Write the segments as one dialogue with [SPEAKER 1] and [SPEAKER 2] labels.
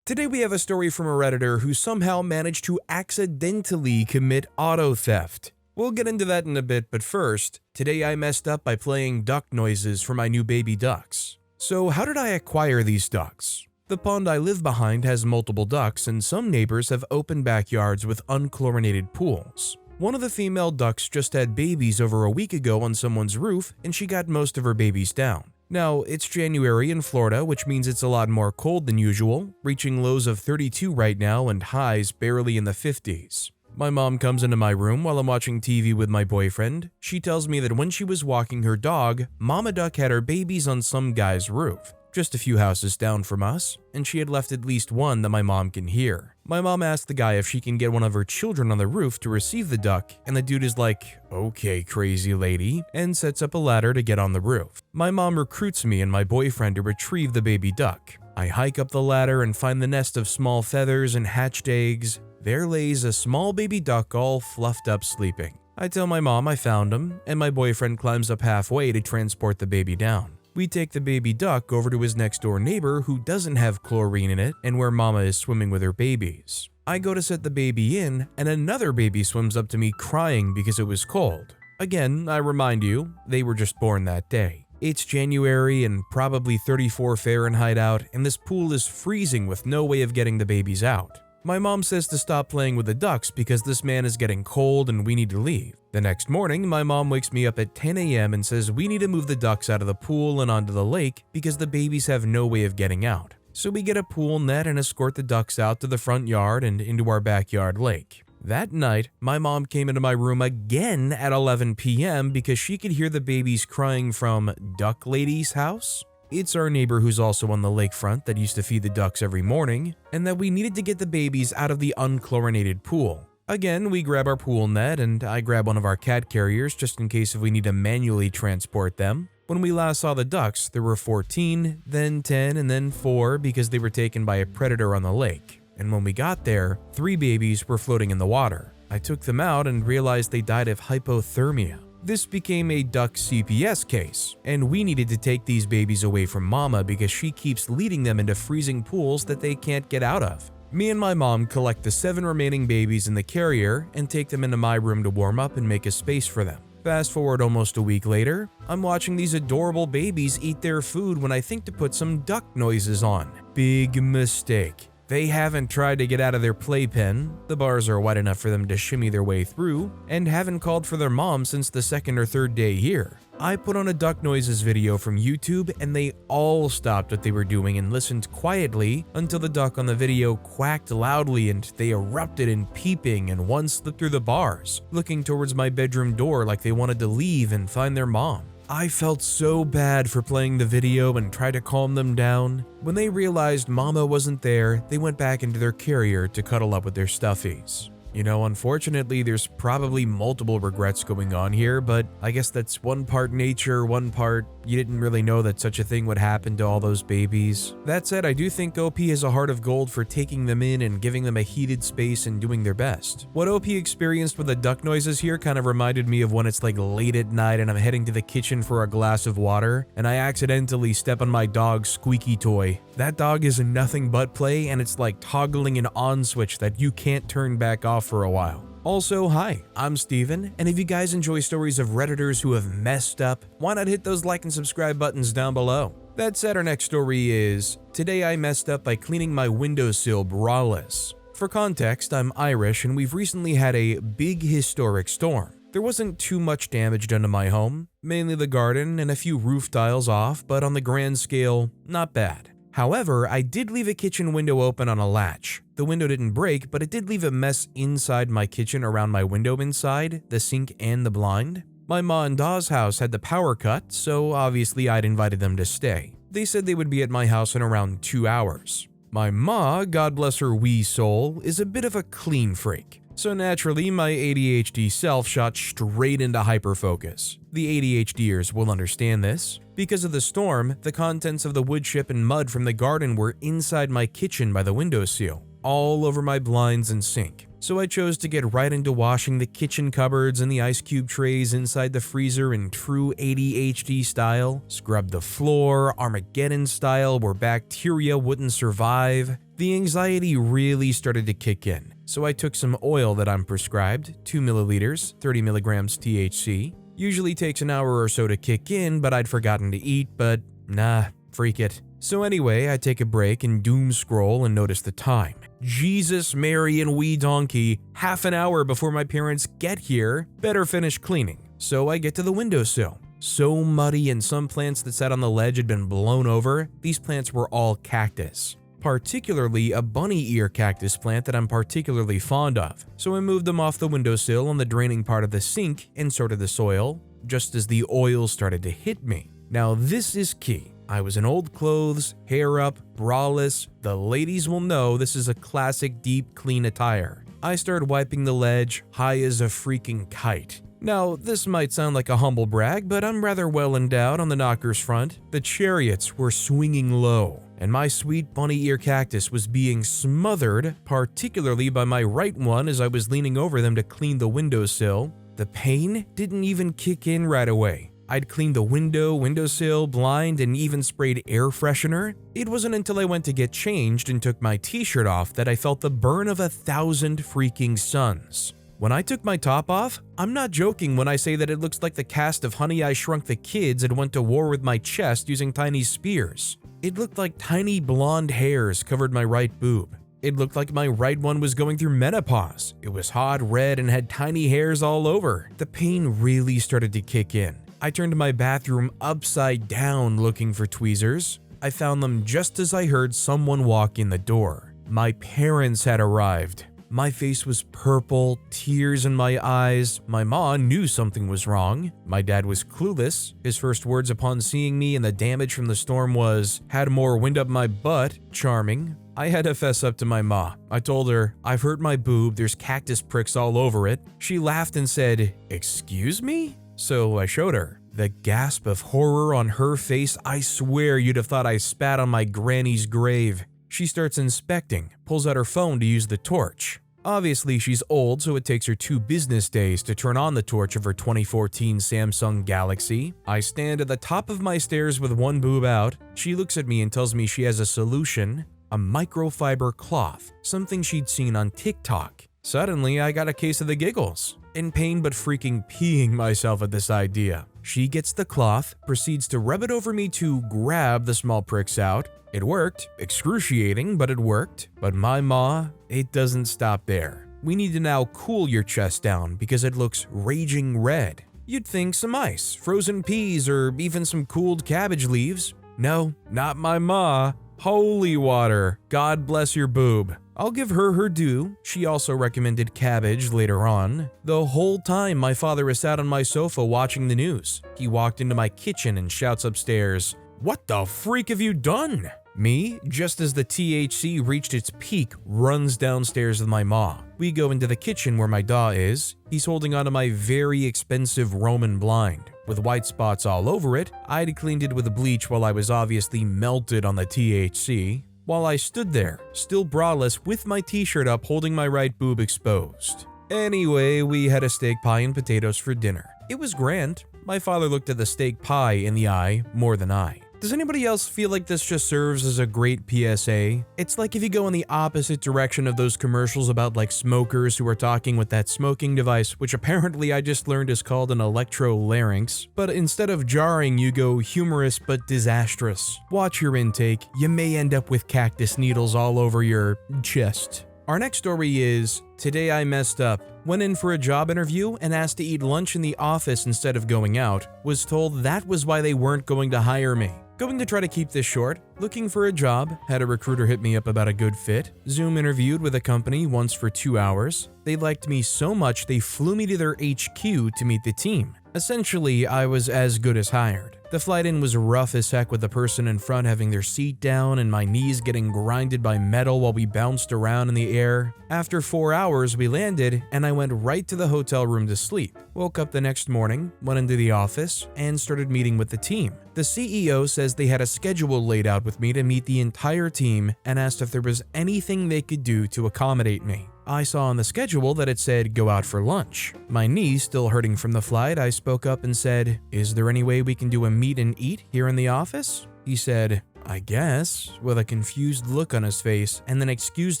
[SPEAKER 1] Today we have a story from a Redditor who somehow managed to accidentally commit auto theft. We'll get into that in a bit, but first, today I messed up by playing duck noises for my new baby ducks. So how did I acquire these ducks? The pond I live behind has multiple ducks, and some neighbors have open backyards with unchlorinated pools. One of the female ducks just had babies over a week ago on someone's roof, and she got most of her babies down. Now, it's January in Florida, which means it's a lot more cold than usual, reaching lows of 32 right now and highs barely in the 50s. My mom comes into my room while I'm watching TV with my boyfriend. She tells me that when she was walking her dog, Mama Duck had her babies on some guy's roof, just a few houses down from us, and she had left at least one that my mom can hear. My mom asked the guy if she can get one of her children on the roof to receive the duck, and the dude is like, "Okay, crazy lady," and sets up a ladder to get on the roof. My mom recruits me and my boyfriend to retrieve the baby duck. I hike up the ladder and find the nest of small feathers and hatched eggs. There lays a small baby duck all fluffed up sleeping. I tell my mom I found him, and my boyfriend climbs up halfway to transport the baby down. We take the baby duck over to his next door neighbor who doesn't have chlorine in it and where Mama is swimming with her babies. I go to set the baby in, and another baby swims up to me crying because it was cold. Again, I remind you, they were just born that day. It's January and probably 34 Fahrenheit out, and this pool is freezing with no way of getting the babies out. My mom says to stop playing with the ducks because this man is getting cold and we need to leave. The next morning, my mom wakes me up at 10 a.m. and says we need to move the ducks out of the pool and onto the lake because the babies have no way of getting out. So we get a pool net and escort the ducks out to the front yard and into our backyard lake. That night, my mom came into my room again at 11 p.m. because she could hear the babies crying from Duck Lady's house. It's our neighbor who's also on the lakefront that used to feed the ducks every morning, and that we needed to get the babies out of the unchlorinated pool. Again, we grab our pool net, and I grab one of our cat carriers just in case if we need to manually transport them. When we last saw the ducks, there were 14, then 10, and then 4 because they were taken by a predator on the lake. And when we got there, 3 babies were floating in the water. I took them out and realized they died of hypothermia. This became a duck CPS case, and we needed to take these babies away from Mama because she keeps leading them into freezing pools that they can't get out of. Me and my mom collect the 7 remaining babies in the carrier and take them into my room to warm up and make a space for them. Fast forward almost a week later, I'm watching these adorable babies eat their food when I think to put some duck noises on. Big mistake. They haven't tried to get out of their playpen, the bars are wide enough for them to shimmy their way through, and haven't called for their mom since the 2nd or 3rd day here. I put on a duck noises video from YouTube and they all stopped what they were doing and listened quietly until the duck on the video quacked loudly and they erupted in peeping and one slipped through the bars, looking towards my bedroom door like they wanted to leave and find their mom. I felt so bad for playing the video and tried to calm them down. When they realized Mama wasn't there, they went back into their carrier to cuddle up with their stuffies. You know, unfortunately, there's probably multiple regrets going on here, but I guess that's one part nature, one part you didn't really know that such a thing would happen to all those babies. That said, I do think OP has a heart of gold for taking them in and giving them a heated space and doing their best. What OP experienced with the duck noises here kind of reminded me of when it's like late at night and I'm heading to the kitchen for a glass of water, and I accidentally step on my dog's squeaky toy. That dog is nothing but play, and it's like toggling an on switch that you can't turn back off for a while. Also, hi, I'm Steven, and if you guys enjoy stories of Redditors who have messed up, why not hit those like and subscribe buttons down below? That said, our next story is, today I messed up by cleaning my windowsill braless. For context, I'm Irish and we've recently had a big historic storm. There wasn't too much damage done to my home, mainly the garden and a few roof tiles off, but on the grand scale, not bad. However, I did leave a kitchen window open on a latch. The window didn't break, but it did leave a mess inside my kitchen around my window inside, the sink and the blind. My ma and da's house had the power cut, so obviously I'd invited them to stay. They said they would be at my house in around 2 hours. My ma, God bless her wee soul, is a bit of a clean freak. So naturally, my ADHD self shot straight into hyperfocus. The ADHDers will understand this. Because of the storm, the contents of the wood chip and mud from the garden were inside my kitchen by the windowsill, all over my blinds and sink. So I chose to get right into washing the kitchen cupboards and the ice cube trays inside the freezer in true ADHD style, scrub the floor, Armageddon style where bacteria wouldn't survive, the anxiety really started to kick in. So I took some oil that I'm prescribed, 2 milliliters, 30 milligrams THC. Usually takes an hour or so to kick in, but I'd forgotten to eat, but nah, freak it. So anyway, I take a break and doom scroll and notice the time. Jesus, Mary, and wee donkey, half an hour before my parents get here, better finish cleaning. So I get to the windowsill. So muddy, and some plants that sat on the ledge had been blown over. These plants were all cactus, particularly a bunny ear cactus plant that I'm particularly fond of. So I moved them off the windowsill on the draining part of the sink and sorted the soil, just as the oil started to hit me. Now this is key. I was in old clothes, hair up, braless. The ladies will know this is a classic deep clean attire. I started wiping the ledge, high as a freaking kite. Now, this might sound like a humble brag, but I'm rather well endowed on the knockers front. The chariots were swinging low, and my sweet bunny ear cactus was being smothered, particularly by my right one as I was leaning over them to clean the windowsill. The pain didn't even kick in right away. I'd cleaned the windowsill, blind, and even sprayed air freshener. It wasn't until I went to get changed and took my t-shirt off that I felt the burn of 1,000 freaking suns. When I took my top off, I'm not joking when I say that it looks like the cast of Honey, I Shrunk the Kids had went to war with my chest using tiny spears. It looked like tiny blonde hairs covered my right boob. It looked like my right one was going through menopause. It was hot, red, and had tiny hairs all over. The pain really started to kick in. I turned my bathroom upside down looking for tweezers. I found them just as I heard someone walk in the door. My parents had arrived. My face was purple, tears in my eyes. My ma knew something was wrong. My dad was clueless. His first words upon seeing me and the damage from the storm was, "Had more wind up my butt, charming." I had to fess up to my ma. I told her, "I've hurt my boob, there's cactus pricks all over it." She laughed and said, "Excuse me?" So I showed her. The gasp of horror on her face, I swear you'd have thought I spat on my granny's grave. She starts inspecting, pulls out her phone to use the torch. Obviously, she's old, so it takes her 2 business days to turn on the torch of her 2014 Samsung Galaxy. I stand at the top of my stairs with one boob out. She looks at me and tells me she has a solution, a microfiber cloth, something she'd seen on TikTok. Suddenly, I got a case of the giggles. In pain but freaking peeing myself at this idea. She gets the cloth, proceeds to rub it over me to grab the small pricks out. It worked. Excruciating, but it worked. But my ma, it doesn't stop there. We need to now cool your chest down because it looks raging red. You'd think some ice, frozen peas, or even some cooled cabbage leaves. No, not my ma. Holy water. God bless your boob. I'll give her her due. She also recommended cabbage later on. The whole time my father is sat on my sofa watching the news. He walked into my kitchen and shouts upstairs, "What the freak have you done?" Me, just as the THC reached its peak, runs downstairs with my ma. We go into the kitchen where my da is. He's holding onto my very expensive Roman blind. With white spots all over it, I'd cleaned it with bleach while I was obviously melted on the THC. While I stood there, still braless with my t-shirt up holding my right boob exposed. Anyway, we had a steak pie and potatoes for dinner. It was grand. My father looked at the steak pie in the eye more than I. Does anybody else feel like this just serves as a great PSA? It's like if you go in the opposite direction of those commercials about like smokers who are talking with that smoking device, which apparently I just learned is called an electrolarynx, but instead of jarring, you go humorous but disastrous. Watch your intake, you may end up with cactus needles all over your chest. Our next story is, today I messed up. Went in for a job interview and asked to eat lunch in the office instead of going out. Was told that was why they weren't going to hire me. Going to try to keep this short, looking for a job, had a recruiter hit me up about a good fit, Zoom interviewed with a company once for 2 hours. They liked me so much they flew me to their HQ to meet the team. Essentially, I was as good as hired. The flight in was rough as heck with the person in front having their seat down and my knees getting grinded by metal while we bounced around in the air. After 4 hours, we landed and I went right to the hotel room to sleep. Woke up the next morning, went into the office, and started meeting with the team. The CEO says they had a schedule laid out with me to meet the entire team and asked if there was anything they could do to accommodate me. I saw on the schedule that it said go out for lunch. My knees still hurting from the flight, I spoke up and said, "Is there any way we can do a meet and eat here in the office?" He said, I guess, with a confused look on his face, and then excused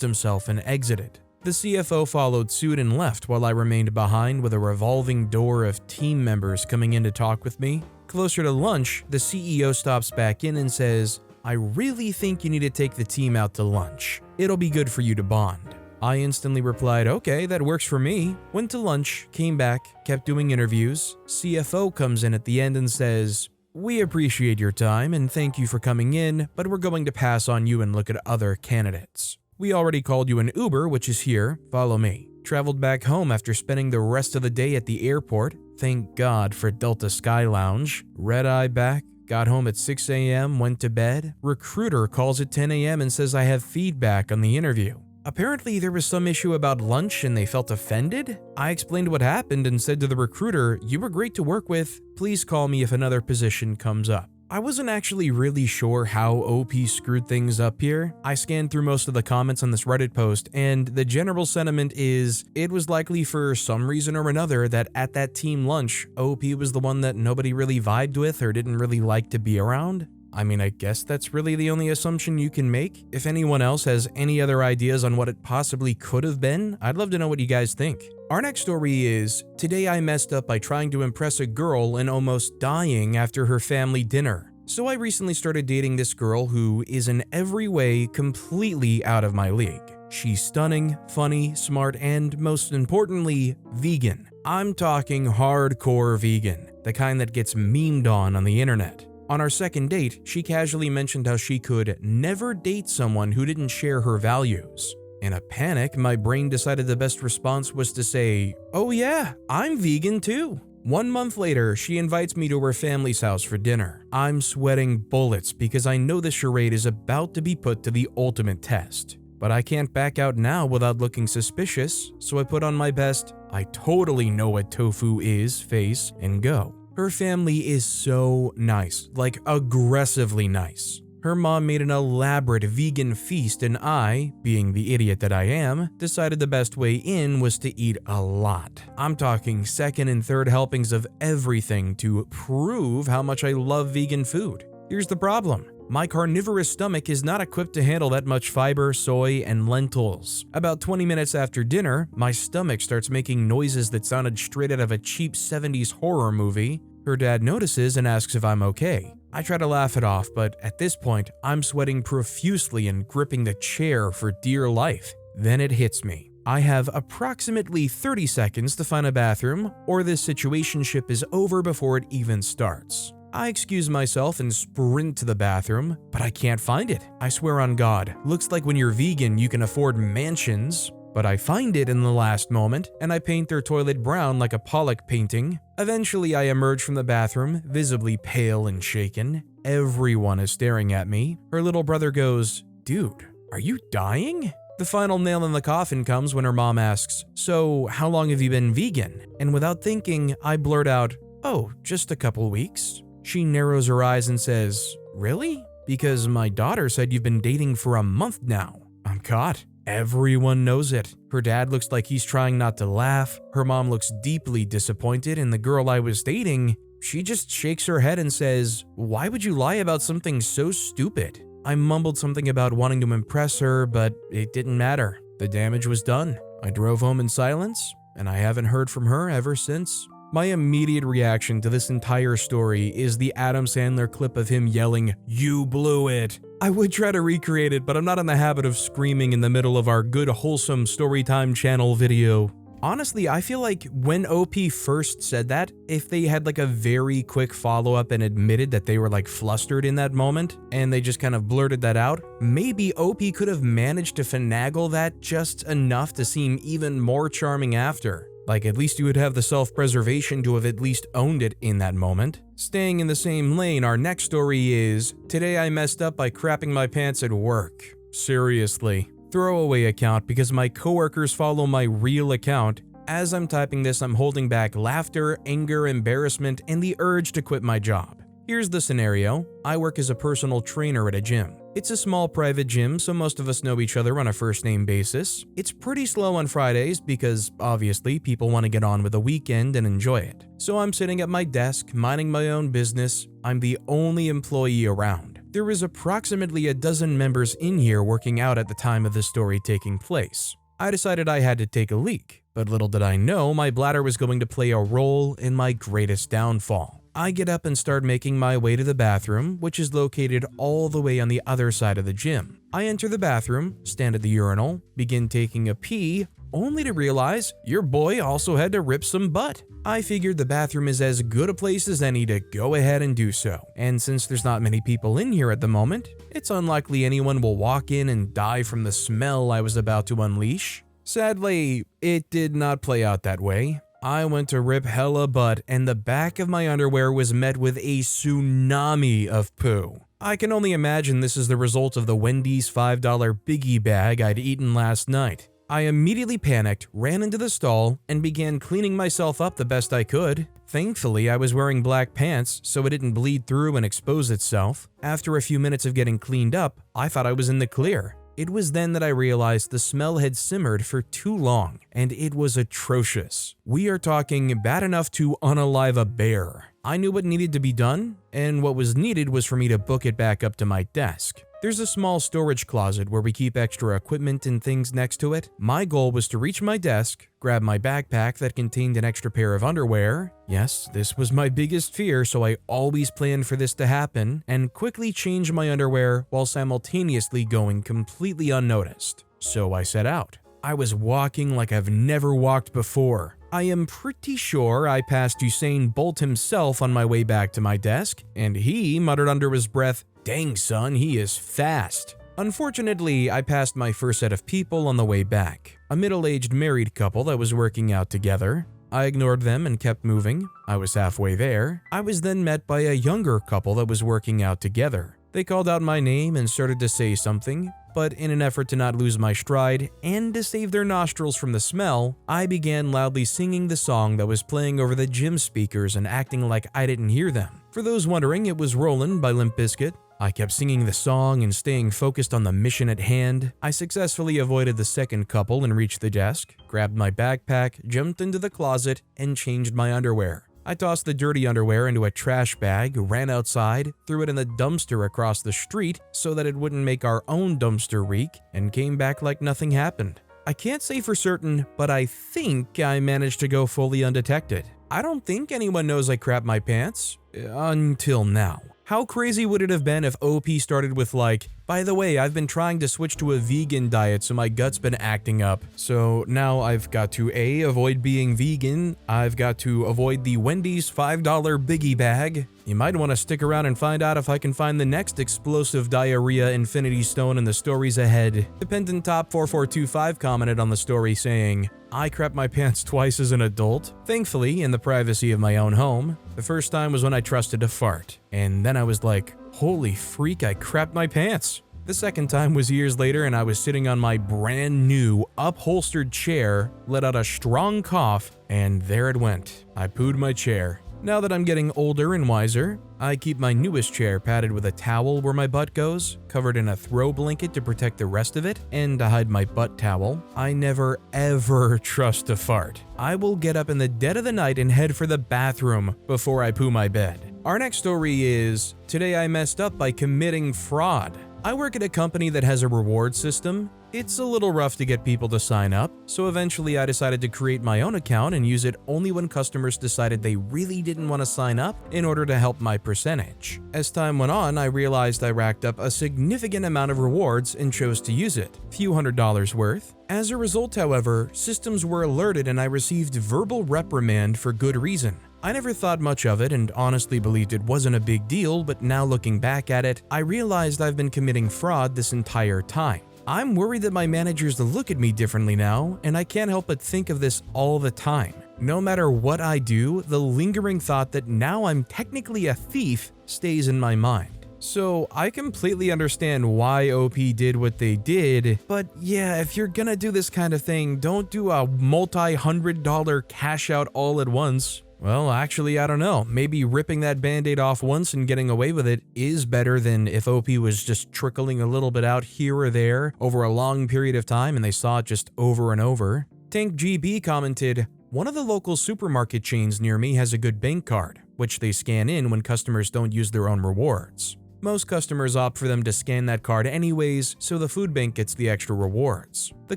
[SPEAKER 1] himself and exited. The CFO followed suit and left while I remained behind with a revolving door of team members coming in to talk with me. Closer to lunch, the CEO stops back in and says, "I really think you need to take the team out to lunch. It'll be good for you to bond." I instantly replied, "Okay, that works for me." Went to lunch, came back, kept doing interviews. CFO comes in at the end and says, "We appreciate your time and thank you for coming in, but we're going to pass on you and look at other candidates. We already called you an Uber, which is here. Follow me." Traveled back home after spending the rest of the day at the airport. Thank God for Delta Sky Lounge. Red eye back. Got home at 6 a.m., went to bed. Recruiter calls at 10 a.m. and says I have feedback on the interview. Apparently there was some issue about lunch and they felt offended. I explained what happened and said to the recruiter, "You were great to work with. Please call me if another position comes up." I wasn't actually really sure how OP screwed things up here. I scanned through most of the comments on this Reddit post, and the general sentiment is it was likely for some reason or another that at that team lunch, OP was the one that nobody really vibed with or didn't really like to be around. I mean, I guess that's really the only assumption you can make. If anyone else has any other ideas on what it possibly could have been, I'd love to know what you guys think. Our next story is, today I messed up by trying to impress a girl and almost dying after her family dinner. So I recently started dating this girl who is in every way completely out of my league. She's stunning, funny, smart, and most importantly, vegan. I'm talking hardcore vegan, the kind that gets memed on the internet. On our second date, she casually mentioned how she could never date someone who didn't share her values. In a panic, my brain decided the best response was to say, "Oh yeah, I'm vegan too." 1 month later, she invites me to her family's house for dinner. I'm sweating bullets because I know the charade is about to be put to the ultimate test. But I can't back out now without looking suspicious, so I put on my best, "I totally know what tofu is" face and go. Her family is so nice, like aggressively nice. Her mom made an elaborate vegan feast and I, being the idiot that I am, decided the best way in was to eat a lot. I'm talking second and third helpings of everything to prove how much I love vegan food. Here's the problem. My carnivorous stomach is not equipped to handle that much fiber, soy, and lentils. About 20 minutes after dinner, my stomach starts making noises that sounded straight out of a cheap 70s horror movie. Her dad notices and asks if I'm okay. I try to laugh it off, but at this point, I'm sweating profusely and gripping the chair for dear life. Then it hits me. I have approximately 30 seconds to find a bathroom, or this situationship is over before it even starts. I excuse myself and sprint to the bathroom, but I can't find it. I swear on God, looks like when you're vegan you can afford mansions. But I find it in the last moment, and I paint their toilet brown like a Pollock painting. Eventually I emerge from the bathroom, visibly pale and shaken. Everyone is staring at me. Her little brother goes, "Dude, are you dying?" The final nail in the coffin comes when her mom asks, "So how long have you been vegan?" And without thinking, I blurt out, "Oh, just a couple weeks." She narrows her eyes and says, "Really? Because my daughter said you've been dating for a month now." I'm caught. Everyone knows it. Her dad looks like he's trying not to laugh. Her mom looks deeply disappointed, and the girl I was dating, she just shakes her head and says, "Why would you lie about something so stupid?" I mumbled something about wanting to impress her, but it didn't matter. The damage was done. I drove home in silence, and I haven't heard from her ever since. My immediate reaction to this entire story is the Adam Sandler clip of him yelling, "You blew it." I would try to recreate it, but I'm not in the habit of screaming in the middle of our good wholesome Storytime channel video. Honestly, I feel like when OP first said that, if they had like a very quick follow-up and admitted that they were like flustered in that moment, and they just kind of blurted that out, maybe OP could have managed to finagle that just enough to seem even more charming after. Like, at least you would have the self-preservation to have at least owned it in that moment. Staying in the same lane, our next story is, today I messed up by crapping my pants at work. Seriously. Throwaway account because my coworkers follow my real account. As I'm typing this, I'm holding back laughter, anger, embarrassment, and the urge to quit my job. Here's the scenario. I work as a personal trainer at a gym. It's a small private gym, so most of us know each other on a first-name basis. It's pretty slow on Fridays because, obviously, people want to get on with the weekend and enjoy it. So I'm sitting at my desk, minding my own business. I'm the only employee around. There was approximately a dozen members in here working out at the time of the story taking place. I decided I had to take a leak, but little did I know my bladder was going to play a role in my greatest downfall. I get up and start making my way to the bathroom, which is located all the way on the other side of the gym. I enter the bathroom, stand at the urinal, begin taking a pee, only to realize your boy also had to rip some butt. I figured the bathroom is as good a place as any to go ahead and do so, and since there's not many people in here at the moment, it's unlikely anyone will walk in and die from the smell I was about to unleash. Sadly, it did not play out that way. I went to rip hella butt and the back of my underwear was met with a tsunami of poo. I can only imagine this is the result of the Wendy's $5 biggie bag I'd eaten last night. I immediately panicked, ran into the stall, and began cleaning myself up the best I could. Thankfully, I was wearing black pants, so it didn't bleed through and expose itself. After a few minutes of getting cleaned up, I thought I was in the clear. It was then that I realized the smell had simmered for too long, and it was atrocious. We are talking bad enough to unalive a bear. I knew what needed to be done, and what was needed was for me to book it back up to my desk. There's a small storage closet where we keep extra equipment and things next to it. My goal was to reach my desk, grab my backpack that contained an extra pair of underwear. Yes, this was my biggest fear, so I always planned for this to happen, and quickly change my underwear while simultaneously going completely unnoticed. So I set out. I was walking like I've never walked before. I am pretty sure I passed Usain Bolt himself on my way back to my desk, and he muttered under his breath, "Dang son, he is fast." Unfortunately, I passed my first set of people on the way back. A middle-aged married couple that was working out together. I ignored them and kept moving. I was halfway there. I was then met by a younger couple that was working out together. They called out my name and started to say something, but in an effort to not lose my stride and to save their nostrils from the smell, I began loudly singing the song that was playing over the gym speakers and acting like I didn't hear them. For those wondering, it was Rollin' by Limp Bizkit. I kept singing the song and staying focused on the mission at hand. I successfully avoided the second couple and reached the desk, grabbed my backpack, jumped into the closet, and changed my underwear. I tossed the dirty underwear into a trash bag, ran outside, threw it in the dumpster across the street so that it wouldn't make our own dumpster reek, and came back like nothing happened. I can't say for certain, but I think I managed to go fully undetected. I don't think anyone knows I crap my pants. Until now. How crazy would it have been if OP started with like, "By the way, I've been trying to switch to a vegan diet so my gut's been acting up. So now I've got to A, avoid being vegan, I've got to avoid the Wendy's $5 biggie bag." You might want to stick around and find out if I can find the next explosive diarrhea infinity stone in the stories ahead. Dependent Top 4425 commented on the story saying, "I crapped my pants twice as an adult. Thankfully, in the privacy of my own home. The first time was when I trusted a fart. And then I was like, holy freak, I crapped my pants." The second time was years later and I was sitting on my brand new upholstered chair, let out a strong cough, and there it went. I pooed my chair. Now that I'm getting older and wiser, I keep my newest chair padded with a towel where my butt goes, covered in a throw blanket to protect the rest of it, and to hide my butt towel. I never ever trust a fart. I will get up in the dead of the night and head for the bathroom before I poo my bed. Our next story is, today I messed up by committing fraud. I work at a company that has a reward system. It's a little rough to get people to sign up, so eventually I decided to create my own account and use it only when customers decided they really didn't want to sign up in order to help my percentage. As time went on, I realized I racked up a significant amount of rewards and chose to use it, few $100s worth. As a result, however, systems were alerted and I received verbal reprimand for good reason. I never thought much of it and honestly believed it wasn't a big deal, but now looking back at it, I realized I've been committing fraud this entire time. I'm worried that my managers look at me differently now, and I can't help but think of this all the time. No matter what I do, the lingering thought that now I'm technically a thief stays in my mind. So I completely understand why OP did what they did, but yeah, if you're gonna do this kind of thing, don't do a multi-$100 cash out all at once. Well, actually, I don't know. Maybe ripping that band-aid off once and getting away with it is better than if OP was just trickling a little bit out here or there over a long period of time and they saw it just over and over. Tank GB commented, "One of the local supermarket chains near me has a good bank card, which they scan in when customers don't use their own rewards. Most customers opt for them to scan that card anyways, so the food bank gets the extra rewards. The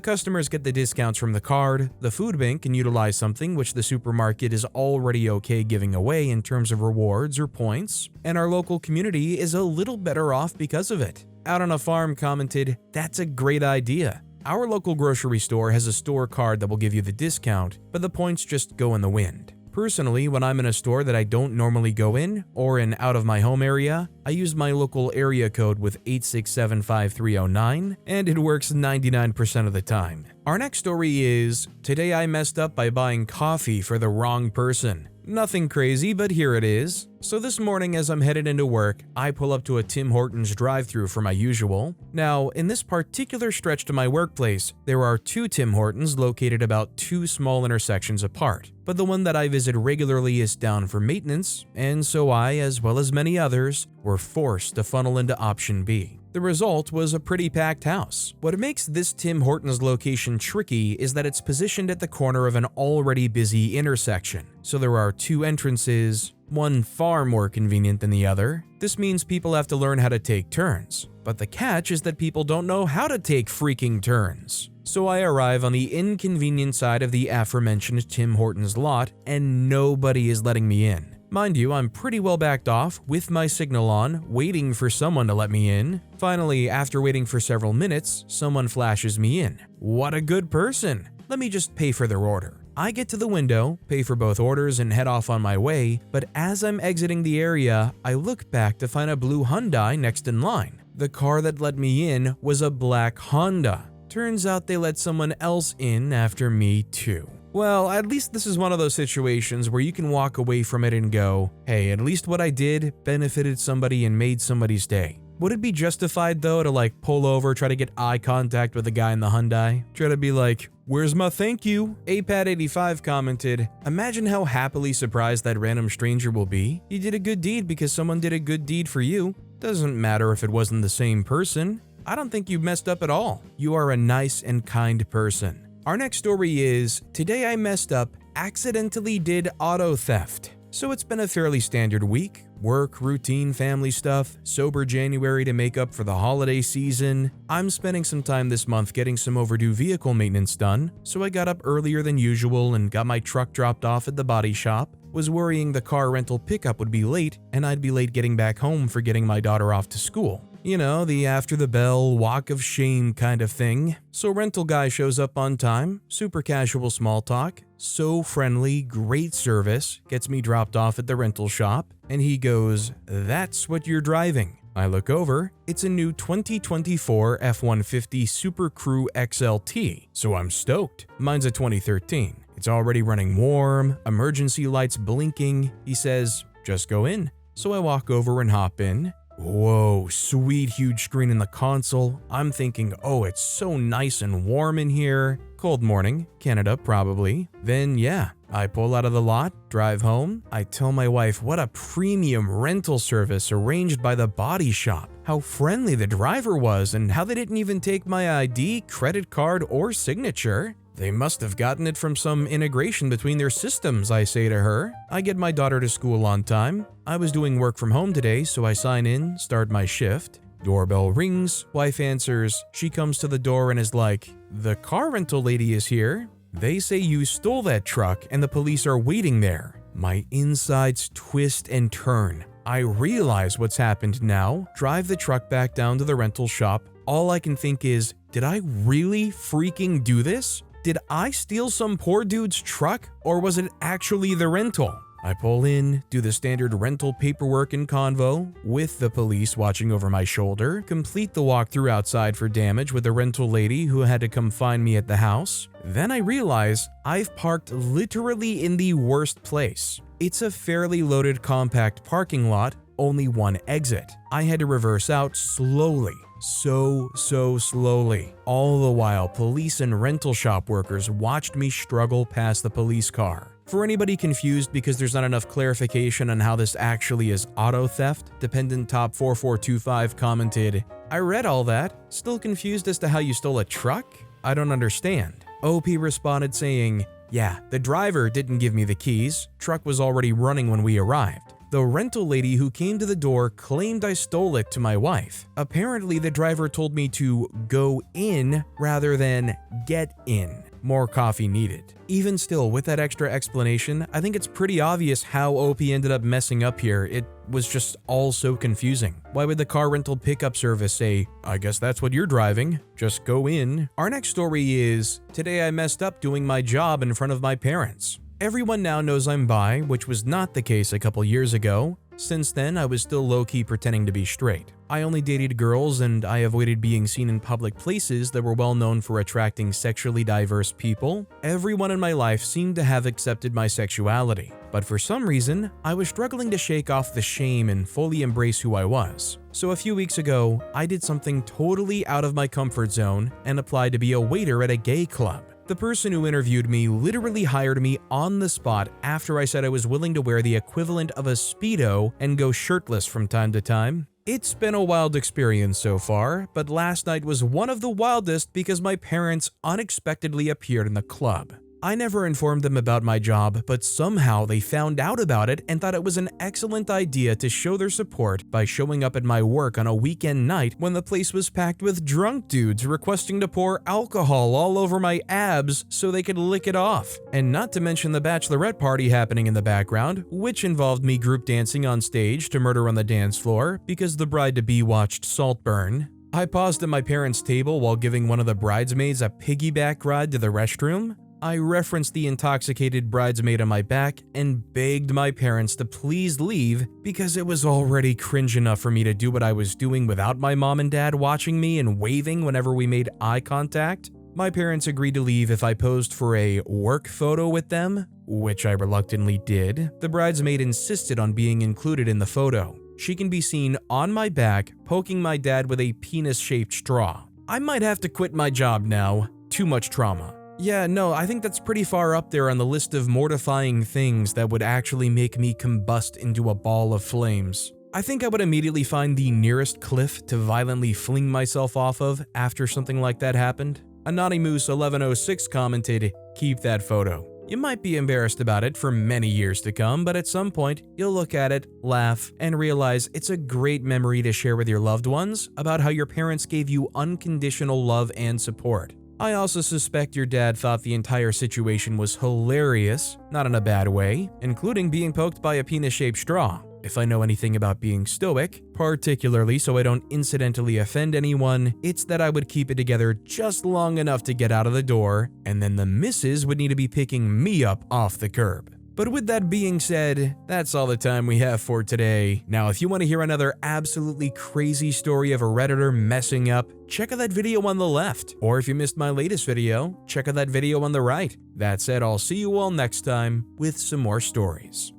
[SPEAKER 1] customers get the discounts from the card, the food bank can utilize something which the supermarket is already okay giving away in terms of rewards or points, and our local community is a little better off because of it. Out on a Farm commented, "That's a great idea. Our local grocery store has a store card that will give you the discount, but the points just go in the wind." Personally, when I'm in a store that I don't normally go in, or in out of my home area, I use my local area code with 8675309, and it works 99% of the time. Our next story is, "Today I messed up by buying coffee for the wrong person." Nothing crazy, but here it is. So this morning as I'm headed into work, I pull up to a Tim Hortons drive-thru for my usual. Now, in this particular stretch to my workplace, there are 2 Tim Hortons located about 2 small intersections apart, but the one that I visit regularly is down for maintenance, and so I, as well as many others, were forced to funnel into option B. The result was a pretty packed house. What makes this Tim Hortons location tricky is that it's positioned at the corner of an already busy intersection. So there are 2 entrances, one far more convenient than the other. This means people have to learn how to take turns. But the catch is that people don't know how to take freaking turns. So I arrive on the inconvenient side of the aforementioned Tim Hortons lot, and nobody is letting me in. Mind you, I'm pretty well backed off, with my signal on, waiting for someone to let me in. Finally, after waiting for several minutes, someone flashes me in. What a good person! Let me just pay for their order. I get to the window, pay for both orders, and head off on my way, but as I'm exiting the area, I look back to find a blue Hyundai next in line. The car that let me in was a black Honda. Turns out they let someone else in after me too. Well, at least this is one of those situations where you can walk away from it and go, hey, at least what I did benefited somebody and made somebody's day. Would it be justified though to pull over, try to get eye contact with the guy in the Hyundai? Try to be like, "Where's my thank you?" APAT85 commented, "Imagine how happily surprised that random stranger will be. You did a good deed because someone did a good deed for you. Doesn't matter if it wasn't the same person. I don't think you messed up at all. You are a nice and kind person." Our next story is, "Today I messed up, accidentally did auto theft." So it's been a fairly standard week. Work, routine, family stuff, sober January to make up for the holiday season. I'm spending some time this month getting some overdue vehicle maintenance done, so I got up earlier than usual and got my truck dropped off at the body shop. Was worrying the car rental pickup would be late and I'd be late getting back home for getting my daughter off to school. You know, the after the bell, walk of shame kind of thing. So rental guy shows up on time, super casual small talk, so friendly, great service, gets me dropped off at the rental shop, and he goes, "That's what you're driving." I look over, it's a new 2024 F-150 Super Crew XLT, so I'm stoked. Mine's a 2013. It's already running warm, emergency lights blinking. He says, "Just go in." So I walk over and hop in. Whoa, sweet huge screen in the console. I'm thinking, oh, it's so nice and warm in here. Cold morning, Canada probably. Then yeah, I pull out of the lot, drive home. I tell my wife what a premium rental service arranged by the body shop. How friendly the driver was and how they didn't even take my ID, credit card, or signature. They must have gotten it from some integration between their systems, I say to her. I get my daughter to school on time. I was doing work from home today, so I sign in, start my shift. Doorbell rings, wife answers. She comes to the door and is like, "The car rental lady is here. They say you stole that truck and the police are waiting there." My insides twist and turn. I realize what's happened now, drive the truck back down to the rental shop. All I can think is, did I really freaking do this? Did I steal some poor dude's truck, or was it actually the rental? I pull in, do the standard rental paperwork and convo, with the police watching over my shoulder, complete the walkthrough outside for damage with the rental lady who had to come find me at the house. Then I realize I've parked literally in the worst place. It's a fairly loaded compact parking lot, only one exit. I had to reverse out slowly. So slowly. All the while, police and rental shop workers watched me struggle past the police car. For anybody confused because there's not enough clarification on how this actually is auto theft, Dependent Top 4425 commented, "I read all that. Still confused as to how you stole a truck? I don't understand." OP responded saying, "Yeah, the driver didn't give me the keys. Truck was already running when we arrived. The rental lady who came to the door claimed I stole it to my wife. Apparently, the driver told me to go in rather than get in. More coffee needed. Even still, with that extra explanation, I think it's pretty obvious how OP ended up messing up here. It was just all so confusing. Why would the car rental pickup service say, I guess that's what you're driving, just go in? Our next story is, today I messed up doing my job in front of my parents. Everyone now knows I'm bi, which was not the case a couple years ago. Since then, I was still low-key pretending to be straight. I only dated girls and I avoided being seen in public places that were well known for attracting sexually diverse people. Everyone in my life seemed to have accepted my sexuality, but for some reason, I was struggling to shake off the shame and fully embrace who I was. So a few weeks ago, I did something totally out of my comfort zone and applied to be a waiter at a gay club. The person who interviewed me literally hired me on the spot after I said I was willing to wear the equivalent of a Speedo and go shirtless from time to time. It's been a wild experience so far, but last night was one of the wildest because my parents unexpectedly appeared in the club. I never informed them about my job, but somehow they found out about it and thought it was an excellent idea to show their support by showing up at my work on a weekend night when the place was packed with drunk dudes requesting to pour alcohol all over my abs so they could lick it off. And not to mention the bachelorette party happening in the background, which involved me group dancing on stage to Murder on the Dance Floor because the bride-to-be watched Saltburn. I paused at my parents' table while giving one of the bridesmaids a piggyback ride to the restroom. I referenced the intoxicated bridesmaid on my back and begged my parents to please leave because it was already cringe enough for me to do what I was doing without my mom and dad watching me and waving whenever we made eye contact. My parents agreed to leave if I posed for a work photo with them, which I reluctantly did. The bridesmaid insisted on being included in the photo. She can be seen on my back poking my dad with a penis-shaped straw. I might have to quit my job now. Too much trauma. Yeah, no, I think that's pretty far up there on the list of mortifying things that would actually make me combust into a ball of flames. I think I would immediately find the nearest cliff to violently fling myself off of after something like that happened. Anonymoose1106 commented, "Keep that photo. You might be embarrassed about it for many years to come, but at some point, you'll look at it, laugh, and realize it's a great memory to share with your loved ones about how your parents gave you unconditional love and support. I also suspect your dad thought the entire situation was hilarious, not in a bad way, including being poked by a penis-shaped straw. If I know anything about being stoic, particularly so I don't incidentally offend anyone, it's that I would keep it together just long enough to get out of the door, and then the missus would need to be picking me up off the curb." But with that being said, that's all the time we have for today. Now, if you want to hear another absolutely crazy story of a Redditor messing up, check out that video on the left. Or if you missed my latest video, check out that video on the right. That said, I'll see you all next time with some more stories.